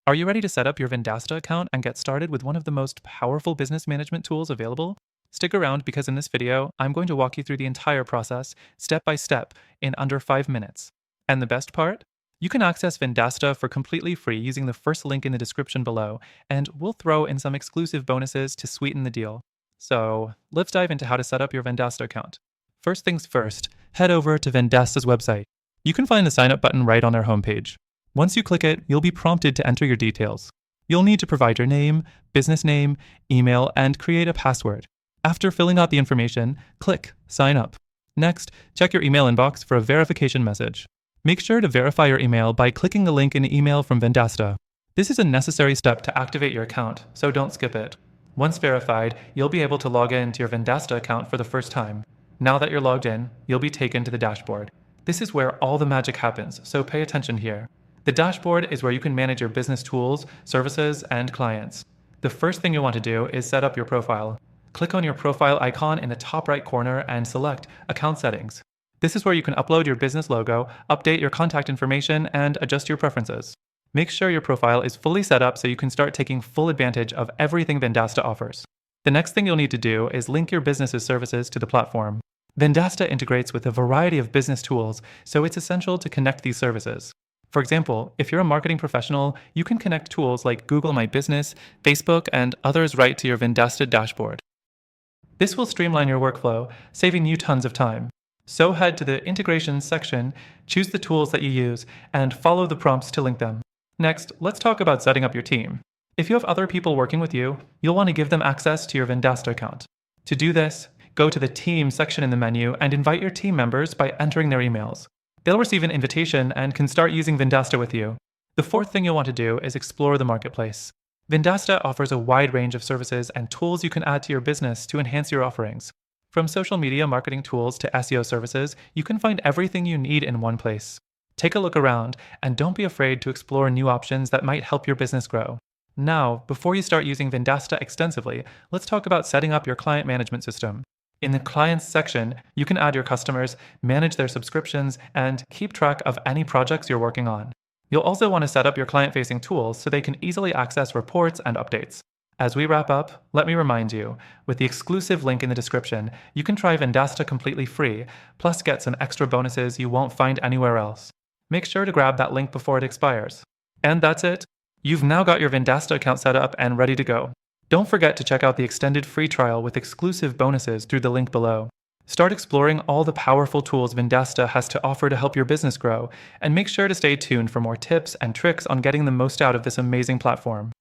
Are you ready to set up your Vendasta account and get started with one of the most powerful business management tools available? Stick around because in this video, I'm going to walk you through the entire process, step by step, in under 5 minutes. And the best part? You can access Vendasta for completely free using the first link in the description below, and we'll throw in some exclusive bonuses to sweeten the deal. So, let's dive into how to set up your Vendasta account. First things first, head over to Vendasta's website. You can find the sign up button right on their homepage. Once you click it, you'll be prompted to enter your details. You'll need to provide your name, business name, email, and create a password. After filling out the information, click Sign Up. Next, check your email inbox for a verification message. Make sure to verify your email by clicking the link in the email from Vendasta. This is a necessary step to activate your account, so don't skip it. Once verified, you'll be able to log in to your Vendasta account for the first time. Now that you're logged in, you'll be taken to the dashboard. This is where all the magic happens, so pay attention here. The dashboard is where you can manage your business tools, services, and clients. The first thing you'll want to do is set up your profile. Click on your profile icon in the top right corner and select Account Settings. This is where you can upload your business logo, update your contact information, and adjust your preferences. Make sure your profile is fully set up so you can start taking full advantage of everything Vendasta offers. The next thing you'll need to do is link your business's services to the platform. Vendasta integrates with a variety of business tools, so it's essential to connect these services. For example, if you're a marketing professional, you can connect tools like Google My Business, Facebook, and others right to your Vendasta dashboard. This will streamline your workflow, saving you tons of time. So head to the Integrations section, choose the tools that you use, and follow the prompts to link them. Next, let's talk about setting up your team. If you have other people working with you, you'll want to give them access to your Vendasta account. To do this, go to the Team section in the menu and invite your team members by entering their emails. They'll receive an invitation and can start using Vendasta with you. The fourth thing you'll want to do is explore the marketplace. Vendasta offers a wide range of services and tools you can add to your business to enhance your offerings. From social media marketing tools to SEO services, you can find everything you need in one place. Take a look around and don't be afraid to explore new options that might help your business grow. Now, before you start using Vendasta extensively, let's talk about setting up your client management system. In the Clients section, you can add your customers, manage their subscriptions, and keep track of any projects you're working on. You'll also want to set up your client-facing tools so they can easily access reports and updates. As we wrap up, let me remind you, with the exclusive link in the description, you can try Vendasta completely free, plus get some extra bonuses you won't find anywhere else. Make sure to grab that link before it expires. And that's it. You've now got your Vendasta account set up and ready to go. Don't forget to check out the extended free trial with exclusive bonuses through the link below. Start exploring all the powerful tools Vendasta has to offer to help your business grow, and make sure to stay tuned for more tips and tricks on getting the most out of this amazing platform.